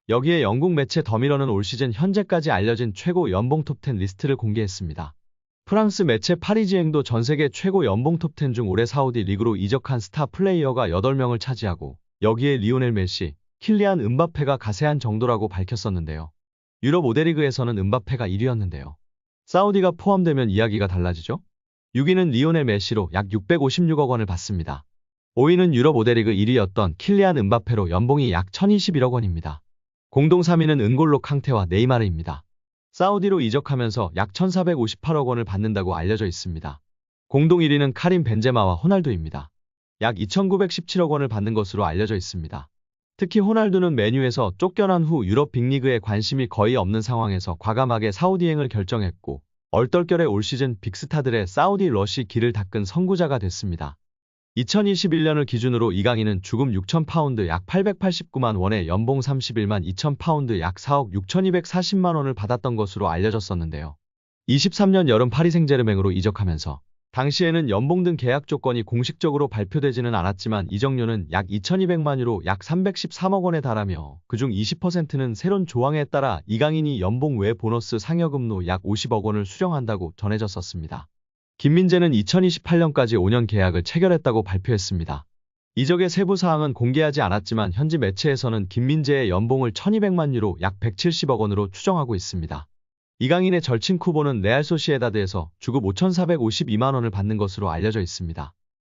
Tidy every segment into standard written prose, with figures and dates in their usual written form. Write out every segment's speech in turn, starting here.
여기에 영국 매체 더미러는 올 시즌 현재까지 알려진 최고 연봉 톱10 리스트를 공개했습니다. 프랑스 매체 파리지앵도 전세계 최고 연봉 톱10 중 올해 사우디 리그로 이적한 스타 플레이어가 8명을 차지하고 여기에 리오넬 메시, 킬리안 음바페가 가세한 정도라고 밝혔었는데요. 유럽 5대 리그에서는 음바페가 1위였는데요. 사우디가 포함되면 이야기가 달라지죠? 6위는 리오넬 메시로 약 656억 원을 받습니다. 5위는 유럽 5대 리그 1위였던 킬리안 음바페로 연봉이 약 1021억 원입니다. 공동 3위는 은골로 캉테와 네이마르입니다. 사우디로 이적하면서 약 1458억 원을 받는다고 알려져 있습니다. 공동 1위는 카림 벤제마와 호날두입니다. 약 2917억 원을 받는 것으로 알려져 있습니다. 특히 호날두는 맨유에서 쫓겨난 후 유럽 빅리그에 관심이 거의 없는 상황에서 과감하게 사우디행을 결정했고 얼떨결에 올 시즌 빅스타들의 사우디 러쉬 길을 닦은 선구자가 됐습니다. 2021년을 기준으로 이강인은 주금 6,000파운드 약 889만 원에 연봉 31만 2,000파운드 약 4억 6,240만 원을 받았던 것으로 알려졌었는데요. 23년 여름 파리 생제르맹으로 이적하면서 당시에는 연봉 등 계약 조건이 공식적으로 발표되지는 않았지만 이적료는 약 2,200만 유로 약 313억 원에 달하며 그중 20%는 새로운 조항에 따라 이강인이 연봉 외 보너스 상여금로 약 50억 원을 수령한다고 전해졌었습니다. 김민재는 2028년까지 5년 계약을 체결했다고 발표했습니다. 이적의 세부 사항은 공개하지 않았지만 현지 매체에서는 김민재의 연봉을 1,200만 유로 약 170억 원으로 추정하고 있습니다. 이강인의 절친 쿠보는 레알 소시에다드에서 주급 5,452만 원을 받는 것으로 알려져 있습니다.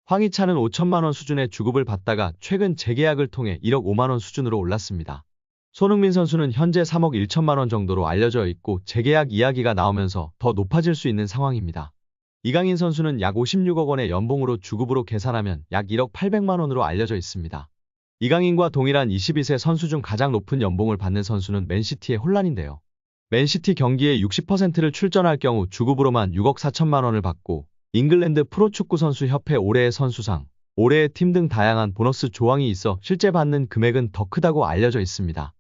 황희찬은 5천만 원 수준의 주급을 받다가 최근 재계약을 통해 1억 5만 원 수준으로 올랐습니다. 손흥민 선수는 현재 3억 1천만 원 정도로 알려져 있고 재계약 이야기가 나오면서 더 높아질 수 있는 상황입니다. 이강인 선수는 약 56억 원의 연봉으로 주급으로 계산하면 약 1억 800만 원으로 알려져 있습니다. 이강인과 동일한 22세 선수 중 가장 높은 연봉을 받는 선수는 맨시티의 혼란인데요. 맨시티 경기에 60%를 출전할 경우 주급으로만 6억 4천만 원을 받고 잉글랜드 프로축구 선수 협회 올해의 선수상, 올해의 팀 등 다양한 보너스 조항이 있어 실제 받는 금액은 더 크다고 알려져 있습니다.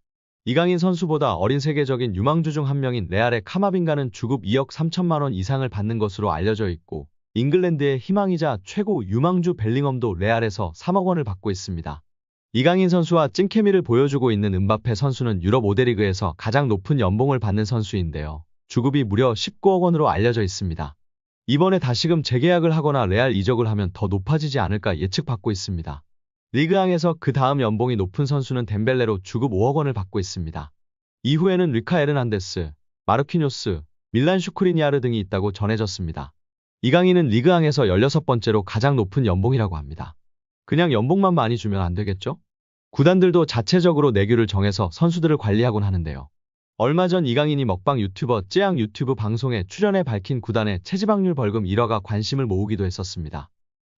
이강인 선수보다 어린 세계적인 유망주 중 한 명인 레알의 카마빙가는 주급 2억 3천만 원 이상을 받는 것으로 알려져 있고 잉글랜드의 희망이자 최고 유망주 벨링엄도 레알에서 3억 원을 받고 있습니다. 이강인 선수와 찐케미를 보여주고 있는 음바페 선수는 유럽 5대 리그에서 가장 높은 연봉을 받는 선수인데요. 주급이 무려 19억 원으로 알려져 있습니다. 이번에 다시금 재계약을 하거나 레알 이적을 하면 더 높아지지 않을까 예측받고 있습니다. 리그앙에서 그 다음 연봉이 높은 선수는 덴벨레로 주급 5억 원을 받고 있습니다. 이후에는 리카 에르난데스, 마르퀴뇨스, 밀란 슈크리니아르 등이 있다고 전해졌습니다. 이강인은 리그앙에서 16번째로 가장 높은 연봉이라고 합니다. 그냥 연봉만 많이 주면 안 되겠죠? 구단들도 자체적으로 내규를 정해서 선수들을 관리하곤 하는데요. 얼마 전 이강인이 먹방 유튜버 쯔양 유튜브 방송에 출연해 밝힌 구단의 체지방률 벌금 1억가 관심을 모으기도 했었습니다.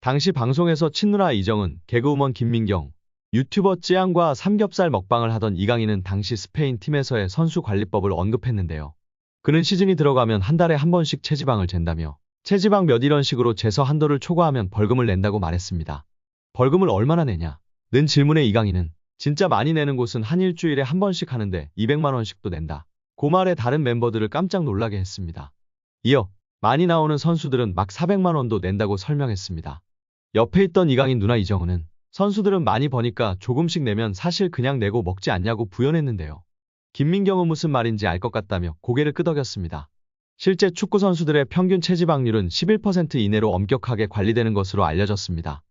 당시 방송에서 친누나 이정은, 개그우먼 김민경, 유튜버 쯔양과 삼겹살 먹방을 하던 이강인은 당시 스페인 팀에서의 선수 관리법을 언급했는데요. 그는 시즌이 들어가면 한 달에 한 번씩 체지방을 잰다며 체지방 몇 이런 식으로 재서 한도를 초과하면 벌금을 낸다고 말했습니다. 벌금을 얼마나 내냐? 는 질문에 이강인은 진짜 많이 내는 곳은 한 일주일에 한 번씩 하는데 200만 원씩도 낸다. 그 말에 다른 멤버들을 깜짝 놀라게 했습니다. 이어 많이 나오는 선수들은 막 400만 원도 낸다고 설명했습니다. 옆에 있던 이강인 누나 이정은은 선수들은 많이 버니까 조금씩 내면 사실 그냥 내고 먹지 않냐고 부연했는데요. 김민경은 무슨 말인지 알 것 같다며 고개를 끄덕였습니다. 실제 축구 선수들의 평균 체지방률은 11% 이내로 엄격하게 관리되는 것으로 알려졌습니다.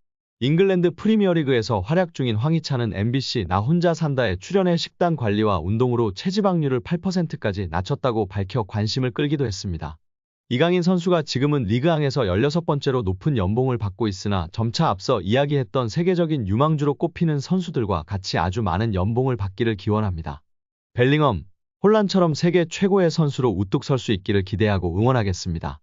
잉글랜드 프리미어리그에서 활약 중인 황희찬은 MBC 나 혼자 산다에 출연해 식단 관리와 운동으로 체지방률을 8%까지 낮췄다고 밝혀 관심을 끌기도 했습니다. 이강인 선수가 지금은 리그앙에서 16번째로 높은 연봉을 받고 있으나 점차 앞서 이야기했던 세계적인 유망주로 꼽히는 선수들과 같이 아주 많은 연봉을 받기를 기원합니다. 벨링엄, 홀란처럼 세계 최고의 선수로 우뚝 설 수 있기를 기대하고 응원하겠습니다.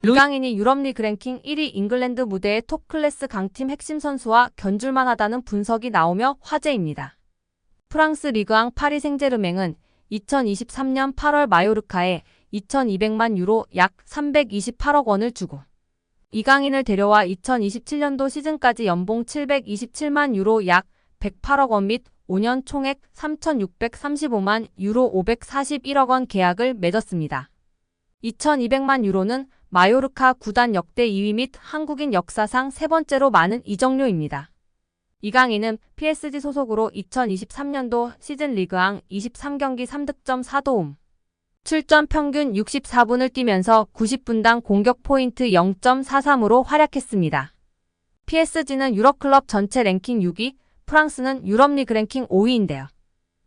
이강인이 유럽리그 랭킹 1위 잉글랜드 무대의 톱클래스 강팀 핵심 선수와 견줄만 하다는 분석이 나오며 화제입니다. 프랑스 리그앙 파리 생제르맹은 2023년 8월 마요르카에 2,200만 유로 약 328억 원을 주고 이강인을 데려와 2027년도 시즌까지 연봉 727만 유로 약 108억 원 및 5년 총액 3,635만 유로 541억 원 계약을 맺었습니다. 2,200만 유로는 마요르카 구단 역대 2위 및 한국인 역사상 세 번째로 많은 이적료입니다. 이강인은 PSG 소속으로 2023년도 시즌 리그왕 23경기 3득점 4도움. 출전 평균 64분을 뛰면서 90분당 공격 포인트 0.43으로 활약했습니다. PSG는 유럽 클럽 전체 랭킹 6위, 프랑스는 유럽 리그 랭킹 5위인데요.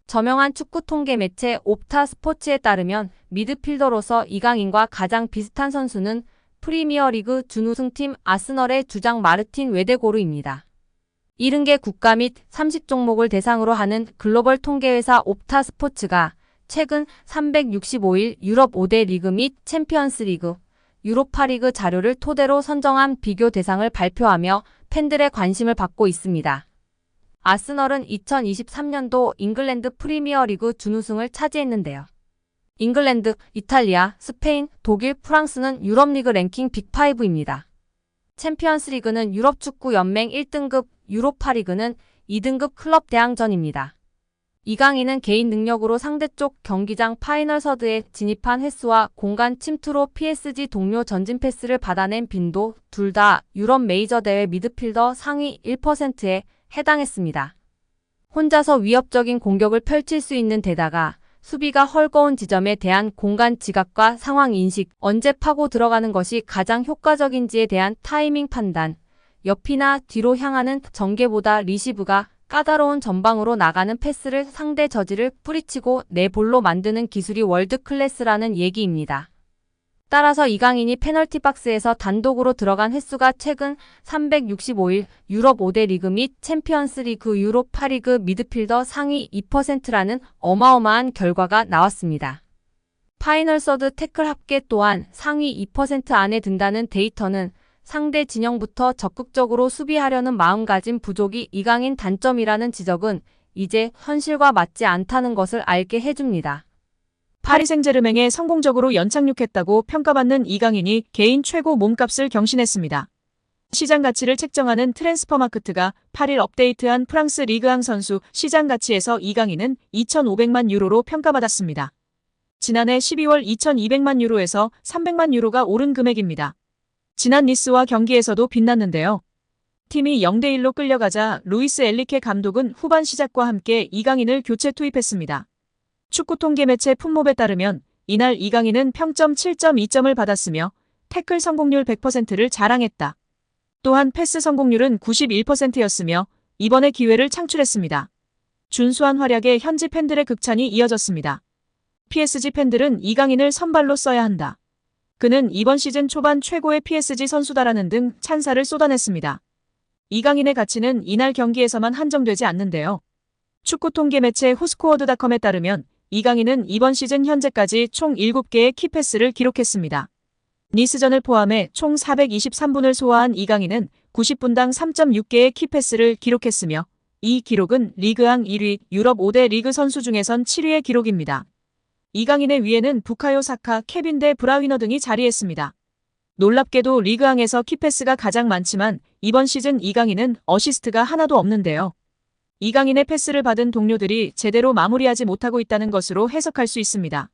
저명한 축구 통계 매체 옵타 스포츠에 따르면 미드필더로서 이강인과 가장 비슷한 선수는 프리미어리그 준우승팀 아스널의 주장 마르틴 웨데고르입니다. 70개 국가 및 30종목을 대상으로 하는 글로벌 통계회사 옵타 스포츠가 최근 365일 유럽 5대 리그 및 챔피언스 리그, 유로파리그 자료를 토대로 선정한 비교 대상을 발표하며 팬들의 관심을 받고 있습니다. 아스널은 2023년도 잉글랜드 프리미어리그 준우승을 차지했는데요. 잉글랜드, 이탈리아, 스페인, 독일, 프랑스는 유럽 리그 랭킹 빅5입니다. 챔피언스 리그는 유럽 축구 연맹 1등급, 유로파리그는 2등급 클럽 대항전입니다. 이강인은 개인 능력으로 상대쪽 경기장 파이널 서드에 진입한 횟수와 공간 침투로 PSG 동료 전진 패스를 받아낸 빈도 둘 다 유럽 메이저 대회 미드필더 상위 1%에 해당했습니다. 혼자서 위협적인 공격을 펼칠 수 있는 데다가 수비가 헐거운 지점에 대한 공간 지각과 상황 인식, 언제 파고 들어가는 것이 가장 효과적인지에 대한 타이밍 판단, 옆이나 뒤로 향하는 전개보다 리시브가 까다로운 전방으로 나가는 패스를 상대 저지를 뿌리치고 내 볼로 만드는 기술이 월드 클래스라는 얘기입니다. 따라서 이강인이 페널티 박스에서 단독으로 들어간 횟수가 최근 365일 유럽 5대 리그 및 챔피언스 리그 유로파리그 미드필더 상위 2%라는 어마어마한 결과가 나왔습니다. 파이널 서드 태클 합계 또한 상위 2% 안에 든다는 데이터는 상대 진영부터 적극적으로 수비하려는 마음가짐 부족이 이강인 단점이라는 지적은 이제 현실과 맞지 않다는 것을 알게 해줍니다. 파리 생제르맹에 성공적으로 연착륙했다고 평가받는 이강인이 개인 최고 몸값을 경신했습니다. 시장 가치를 책정하는 트랜스퍼마크트가 8일 업데이트한 프랑스 리그앙 선수 시장 가치에서 이강인은 2,500만 유로로 평가받았습니다. 지난해 12월 2,200만 유로에서 300만 유로가 오른 금액입니다. 지난 니스와 경기에서도 빛났는데요. 팀이 0대1로 끌려가자 루이스 엘리케 감독은 후반 시작과 함께 이강인을 교체 투입했습니다. 축구 통계 매체 풋몹에 따르면 이날 이강인은 평점 7.2점을 받았으며 태클 성공률 100%를 자랑했다. 또한 패스 성공률은 91%였으며 이번에 기회를 창출했습니다. 준수한 활약에 현지 팬들의 극찬이 이어졌습니다. PSG 팬들은 이강인을 선발로 써야 한다. 그는 이번 시즌 초반 최고의 PSG 선수다라는 등 찬사를 쏟아냈습니다. 이강인의 가치는 이날 경기에서만 한정되지 않는데요. 축구 통계 매체 후스코어드닷컴에 따르면 이강인은 이번 시즌 현재까지 총 7개의 키패스를 기록했습니다. 니스전을 포함해 총 423분을 소화한 이강인은 90분당 3.6개의 키패스를 기록했으며 이 기록은 리그앙 1위, 유럽 5대 리그 선수 중에선 7위의 기록입니다. 이강인의 위에는 부카요 사카, 케빈 데 브라위너 등이 자리했습니다. 놀랍게도 리그앙에서 키패스가 가장 많지만 이번 시즌 이강인은 어시스트가 하나도 없는데요. 이강인의 패스를 받은 동료들이 제대로 마무리하지 못하고 있다는 것으로 해석할 수 있습니다.